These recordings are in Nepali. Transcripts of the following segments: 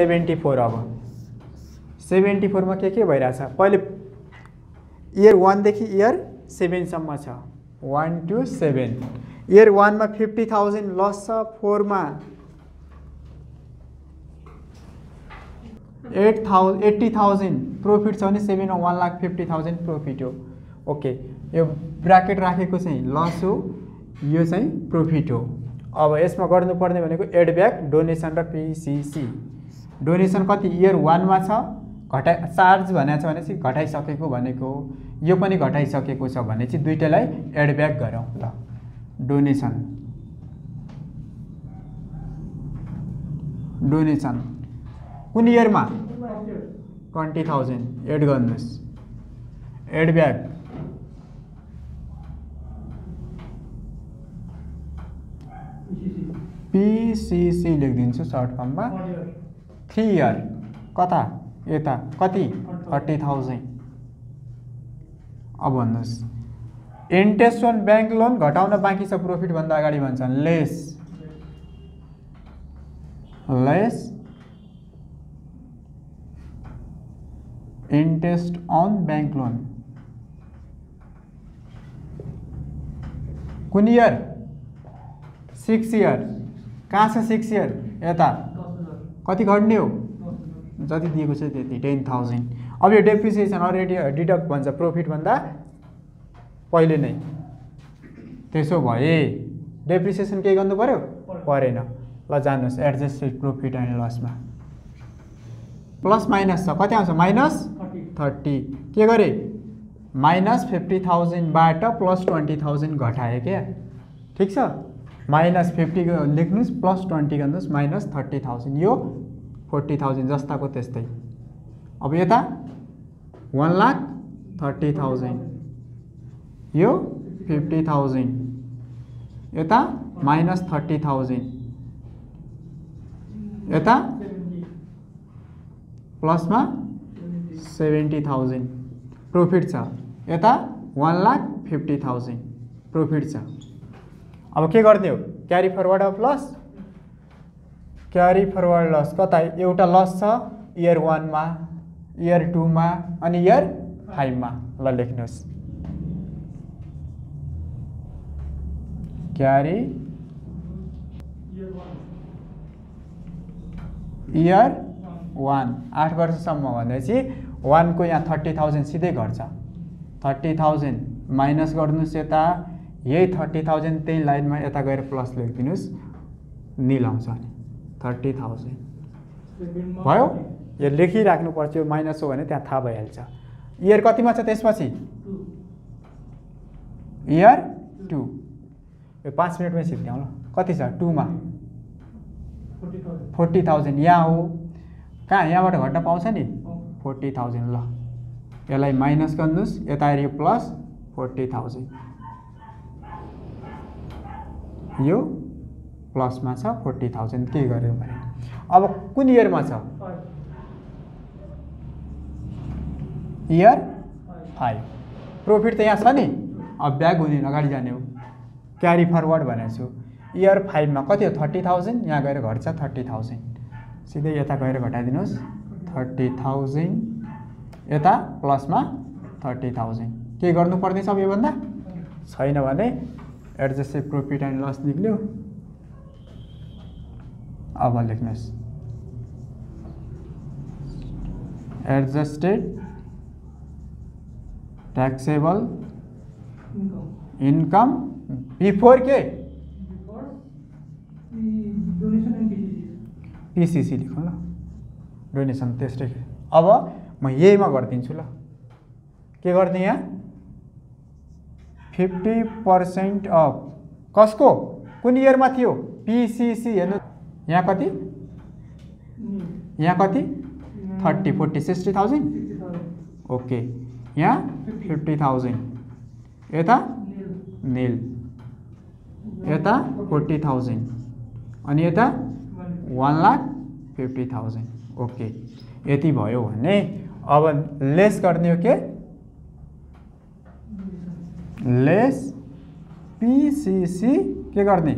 74 अब 74 मा के भइरहेछ पहिले इयर 1 देखि इयर 7 सम्म छ 1 to 7 इयर 1 मा 50,000 लस छ 4 मा 80,000 प्रॉफिट छ भने 7 मा 1,50,000 प्रॉफिट हो ओके यो ब्रैकेट राखेको चाहिँ लस हो यो चाहिँ प्रॉफिट हो अब यसमा गर्नुपर्ने भनेको एड ब्याक डोनेसन र पीसीसी डोनेसन कति इयर 1 मा छ चार्ज भनेको छ भने चाहिँ घटाइसकेको भनेको यो पनि घटाइसकेको छ भने चाहिँ दुईटैलाई एड ब्याक गरौँ ल डोनेसन कुन इयरमा 20,000 एड गर्नुस् एड ब्याक पीसीसी लेखिदिन्छु सर्ट फर्ममा 3 इयर कता यता कति 30,000 अब भन्नुस् इन्ट्रेस्ट अन बैंक लोन घटाउन बाँकी छ प्रॉफिट भन्दा अगाडि भन्छन् less interest on bank loan कुन इयर 6 इयर कहाँ छ 6 इयर यता कति घट्ने हो जति दिएको छ त्यति 10,000 अब यो डेप्रिसिएसन अलरेडी डिडक्ट भन्छ प्रॉफिट भन्दा पहिले नै त्यसो भए डेप्रिसिएसन के गर्नु पर्यो परेन ल जान्नुस् एडजस्टेड प्रॉफिट एन्ड लसमा प्लस माइनस छ कति आउँछ -30 के गरे -50,000 बाट +20,000 घटाए क्या ठीक छ -50 लेख्नुस् +20 गर्नुस् -30,000 यो 40,000 जस्ताको त्यस्तै अब यता 1,30,000 यो 50,000 यता -30,000 यता प्लसमा 70,000 प्रॉफिट छ यता 1,50,000 प्रॉफिट छ अब के गर्ने हो carry forward of loss carry forward loss कता एउटा लस छ इयर 1 मा इयर 2 मा अनि इयर 5 मा ल लेख्नुस् क्यारी इयर 1 8 वर्षसम्म भनेपछि 1 को यहाँ 30,000 सिधै घट्छ 30,000 माइनस गर्नुस् यता यही 30,000 त्यही लाइनमा यता गएर प्लस लेखिदिनुस् नील आउँछ नि 30,000 भयो यो लेखिराख्नु पर्छ यो माइनस हो भने त्यहाँ थाहा भइहाल्छ इयर कतिमा छ त्यसपछि इयर 2 यो 5 मिनेटमै सिद्ध्याउँ ल कति छ 2 मा 40,000 यहाँ हो कहाँ यहाँबाट घट्न पाउँछ नि 40,000 ल यसलाई माइनस गर्नुस् यता यो प्लस 40,000 यो प्लसमा छ 40,000 के गर्यो भने अब कुन इयरमा छ इयर 5 प्रॉफिट त यहाँ छ नि अब ब्याक हुने अगाडि जाने हो क्यारी फरवर्ड भनेको छु इयर 5 मा कति हो 30,000 यहाँ गएर घट्छ 30,000 सिधै यता गएर घटाइदिनुस् 30,000 यता प्लसमा 30,000 के गर्नुपर्ने छ अब यो भन्दा छैन भने एडजस्टेड प्रॉफिट एन्ड लस निक्ल्यो अब लेख्नुस् एडजस्टेड टैक्सेबल इनकम बिफोर के पीसीसी लेखौँ ल डोनेसन त्यस्तै अब म यहीमा गरिदिन्छु ल के गर्ने यहाँ 50% अफ कसको कुन इयरमा थियो पीसीसी हेर्नु यहाँ कति 30 40 60,000 ओके यहाँ 50,000 यता नील यता 40,000 अनि यता 1,50,000 ओके यति भयो भने अब लेस गर्ने हो के लेस पीसीसी के गर्ने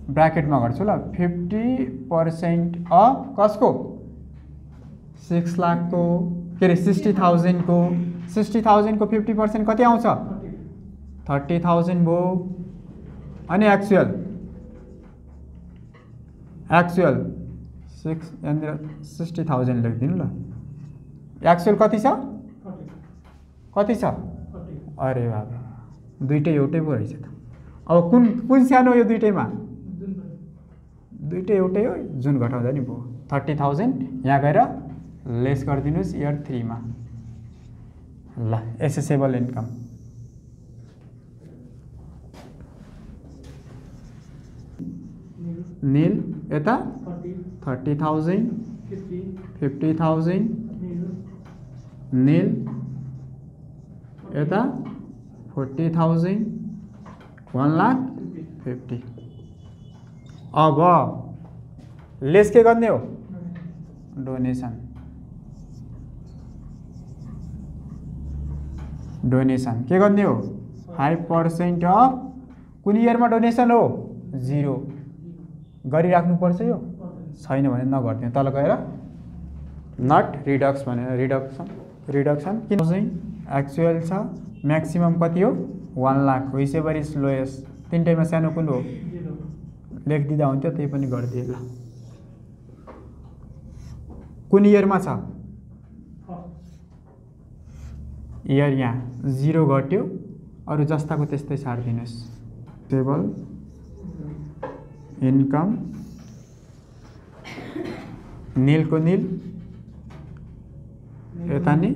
ब्रैकेट में गर्छु ल 50% अफ कसको 6 लाखको के अरे 60,000 को 60,000 को 50% कति आउँछ 30,000 भयो अनि एक्चुअल 6 यहाँनिर 60,000 लेखिदिनु ल एक्चुअल कति छ अरे बाबा दुईटै एउटै पो रहेछ त अब कुन सानो यो दुईटैमा दुईटै एउटै हो जुन घटाउँदा नि भयो 30,000 यहाँ गएर लेस गरिदिनुहोस् इयर 3 मा ल एसेसेबल इन्कम नील यता 30,000 50,000 नील यता 40,000 1,50,000 अब लेस के गर्ने हो डोनेसन के गर्ने हो 5% अफ कुन इयरमा डोनेसन हो 0 गरिराख्नुपर्छ यो छैन भने नगर्दिनु तल गएर नट रिडक्स भनेर रिडक्सन किन एक्चुअल छ म्याक्सिमम कति हो 1 लाख व्हिचएभर इज लोएस्ट तीनटैमा सानो कुन हो लेखिदिँदा हुन्थ्यो त्यही पनि गरिदिए ल कुन इयरमा छ इयर यहाँ 0 घट्यो अरु जस्ताको त्यस्तै छाड्दिनुस् टेबल इन्कम नीलको नील यता नि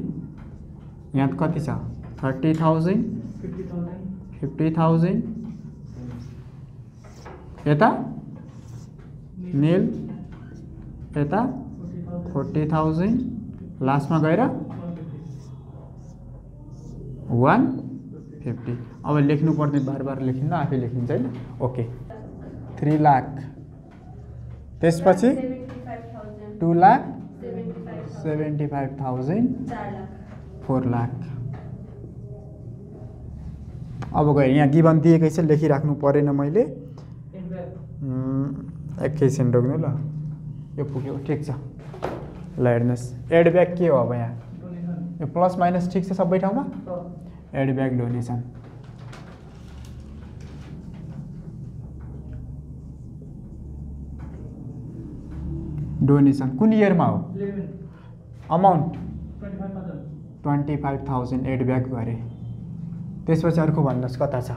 यहाँ कति छ 30,000 50,000 यता नील यता 40,000 लास्टमा गएर 150 अब लेख्नु पर्ने बार लेखिन्न आफै लेखिन्छ हैन ओके 3 लाख त्यसपछि 2,75,000 4 लाख अब गए यहाँ गिभन दिएकै छ लेखिराख्नु परेन मैले एकैछिन रोक्नु ल यो पुग्यो ठिक छ ल हेर्नुहोस् एड ब्याक के हो अब यहाँ यो प्लस माइनस ठिक छ सबै ठाउँमा एड ब्याक डोनेसन कुन इयरमा हो अमाउन्ट 25,000 एड ब्याक गरे त्यसपछि अर्को भन्नुहोस् कता छ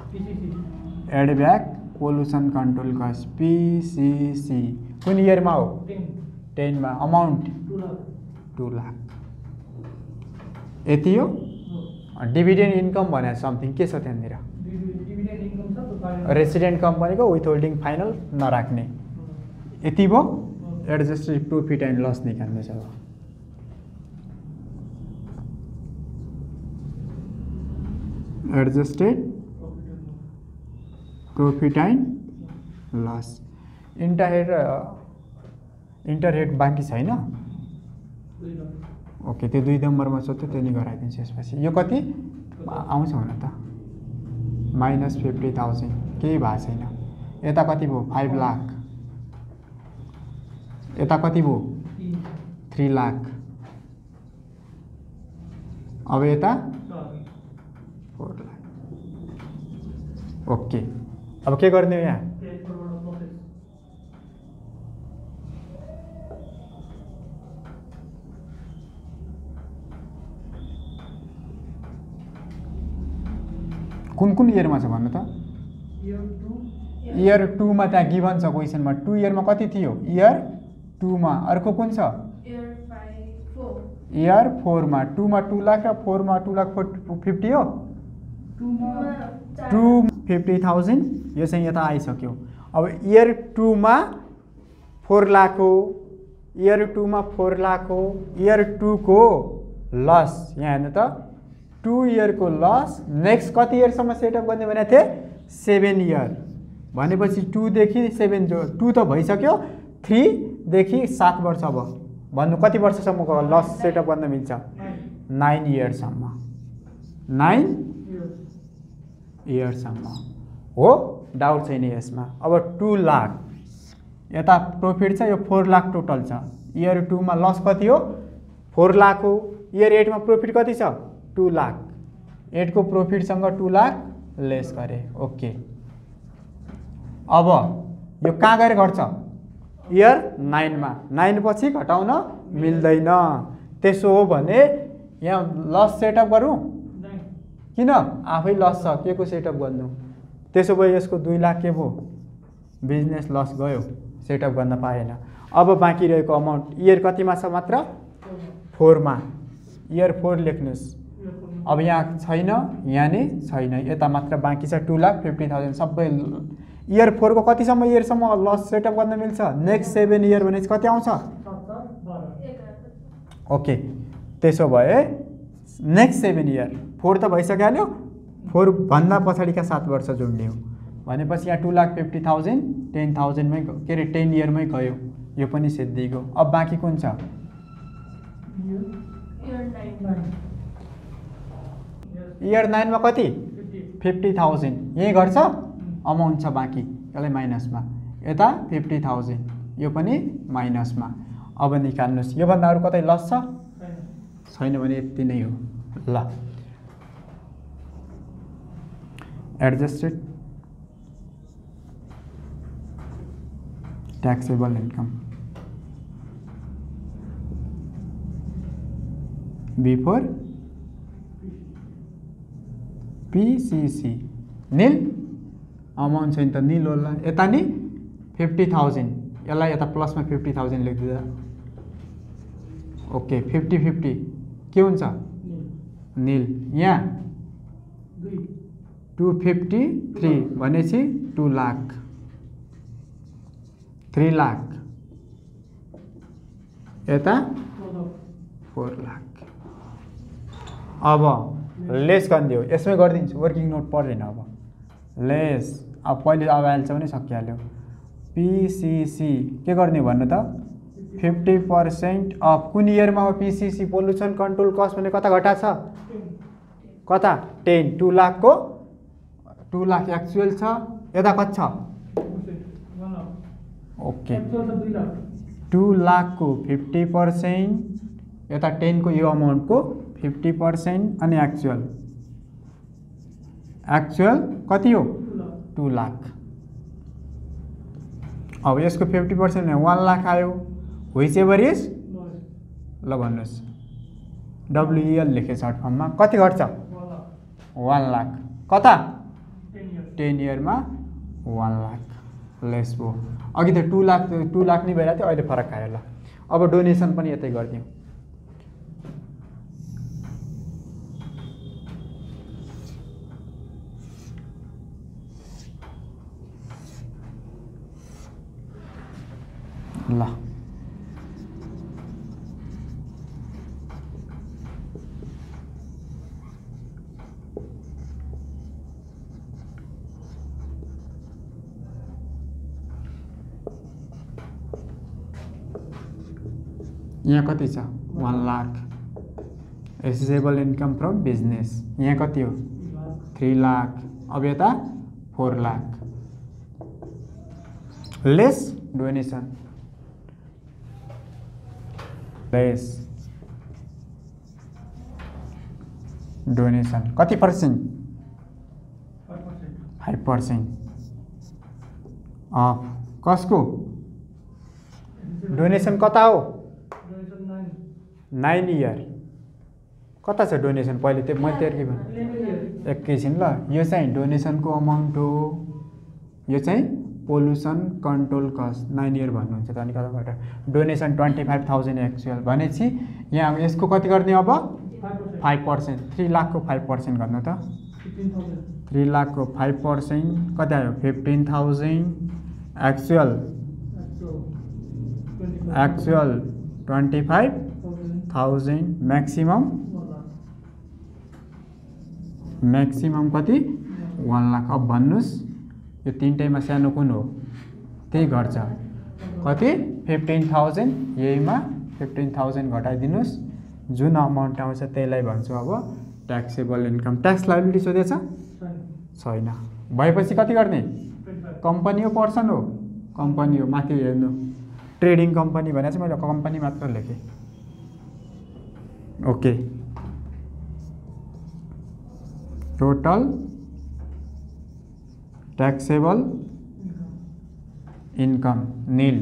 add back pollution control cost PCC कुन इयरमा हो 10 मा अमाउन्ट 2 लाख यति हो डिभिडेन्ड इन्कम भने समथिङ के छ त्यहाँनिर रेसिडेन्ट कम्पनीको विथहोल्डिङ फाइनल नराख्ने यति भयो एडजस्टेड प्रॉफिट एन्ड लस निकाल्नु छ एडजस्टेड प्रॉफिट एन्ड लस इन्टरहेड बाँकी छैन ओके त्यो 2 नम्बरमा छ त्यो नि गराइदिन्छु यसपछि यो कति आउँछ हुन त -50,000 केही भएको छैन यता कति भयो 5 लाख यता कति भयो 3 लाख अब यता 4 लाख ओके अब के गर्ने यहाँ कुन इयरमा छ भन्नु त इयर 2 मा त्यहाँ गिभन छ क्वेशनमा 2 इयरमा कति थियो इयर 2 मा अर्को कुन छ इयर 4 मा 2 मा 2 लाख र 4 मा 2,50,000 हो 250,000 यो चाहिँ यता आइसक्यो अब इयर 2 मा 4 लाख हो इयर 2 मा 4 लाख हो इयर 2 को लस यहाँ हेर्नु त 2 इयर को लस नेक्स्ट कति इयरसम्म सेटअप गर्ने भनेको थिए 7 इयर भनेपछि 2 देखि 7 जो 2 त भइसक्यो 3 देखि 7 वर्ष अब भन्नु कति वर्षसम्मको लस सेटअप गर्न मिल्छ 9 इयरसम्म 9 इयरसम्म हो डाउट छैन यसमा अब 2 लाख यता प्रॉफिट छ यो 4 लाख टोटल छ इयर 2 मा लस कति हो 4 लाख हो। इयर 8 मा प्रॉफिट कति छ 2 लाख। 8 को प्रॉफिटसँग 2 लाख लेस गरे। ओके, अब यो कहाँ गएर घट्छ इयर 9 मा। 9 पछि घटाउन मिल्दैन। त्यसो हो भने यहाँ लस सेटअप गरौँ किन आफै लस छ के को सेटअप गर्नु। त्यसो भए यसको 2 लाख के भयो बिजनेस लस गयो सेटअप गर्न पाएन। अब बाँकी रहेको अमाउन्ट इयर कतिमा छ मात्र 4 मा। इयर 4 लेख्नुस्। अब यहाँ छैन यहाँ नै छैन यता मात्र बाँकी छ 2,50,000 सबै। इयर 4 को कतिसम्म इयरसम्म लस सेटअप गर्न मिल्छ नेक्स्ट 7 इयर भनेपछि कति आउँछ। ओके, त्यसो भए नेक्स्ट 7 इयर 4 त भइसक्यो 4 भन्दा पछाडिका 7 वर्ष जोड्ने हो भनेपछि यहाँ 2,50,000 10,000 मै के अरे 10 इयरमै गयो। यो पनि सिद्धिको। अब बाँकी कुन छ इयर 9 मा कति 50,000 यही घट्छ अमाउन्ट छ बाँकी यसलाई माइनसमा यता 50,000 यो पनि माइनसमा। अब निकाल्नुस् योभन्दा अरू कतै लस छ छैन भने यति नै हो। ल adjusted taxable income before PCC नील अमाउन्ट छैन त नील होला। यता नि 50,000 यसलाई यता प्लसमा 50,000 लेखिदिँदा ओके 50-50 के हुन्छ नील। यहाँ 253 भनेपछि 2 लाख 3 लाख यता 4 लाख। अब लेस गरिदियो यसमै गरिदिन्छु वर्किङ नोट पर्दैन। अब लेस अब पहिले अब हाल्छ भने सकिहाल्यो। PCC के गर्ने भन्नु त 50% अफ कुन इयरमा हो PCC पोल्युसन कन्ट्रोल कस्ट भने कता घटा छ कता 10 2 लाख को 2 लाख एक्चुअल छ यता कति छ ओके 2 लाख को 50% यता 10 को यो अमाउन्ट को 50% अनि एक्चुअल कति हो 2 लाख। अब यसको 50% 1 लाख आयो व्हिच एभर इज ल भन्नुस् WEL लेखे सर्ट फर्ममा कति घट्छ 1 लाख कता 10 इयरमा 1 लाख लेस भयो। अघि त 2 लाख नै भइरहेको थियो अहिले फरक आयो। ल अब डोनेसन पनि यतै गरिदिउँ। ल यहाँ कति छ 1 lakh accessible income from business यहाँ कति हो 3 लाख। अब यता 4 lakh lace donation lace donation कति पर्सेंट 5% अफ कसको डोनेसन कता हो 9 इयर कता छ डोनेसन पहिले त्यो मैले तेर्के भने एकैछिन ल यो चाहिँ डोनेसनको अमाउन्ट हो यो चाहिँ पोल्युसन कन्ट्रोल कस्ट 9 इयर भन्नुहुन्छ त अनि कताबाट डोनेसन 25,000 एक्चुअल भनेपछि यहाँ यसको कति गर्ने अब 5% 3 लाख को 5% गर्नु त 3 लाख को 5% कति आयो 15,000 एक्चुअल 25,000 मैक्सिमम कति 1 लाख। अब भन्नुस् यो तीनटैमा सानो कुन हो त्यही घट्छ कति 15,000 यहीमा 15,000 घटाइदिनुस् जुन अमाउन्ट आउँछ त्यसलाई भन्छु अब ट्याक्सेबल इन्कम। ट्याक्स लायबिलिटी सोधेछ छैन भएपछि कति गर्ने कम्पनी हो पर्सन हो कम्पनी हो माथि हेर्नु ट्रेडिङ कम्पनी भने चाहिँ मैले कम्पनी मात्र लेखेँ ओके, टोटल टैक्सेबल इनकम नील,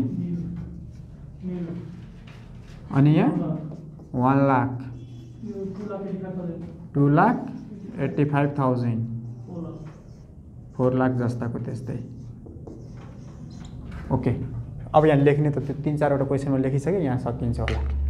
अनि यहाँ 1 लाख 2,85,000 4 लाख जस्ताको त्यस्तै। ओके, अब यहाँ लेख्ने त 3-4 वटा क्वेसनमा लेखिसक्यो, यहाँ सकिन्छ होला।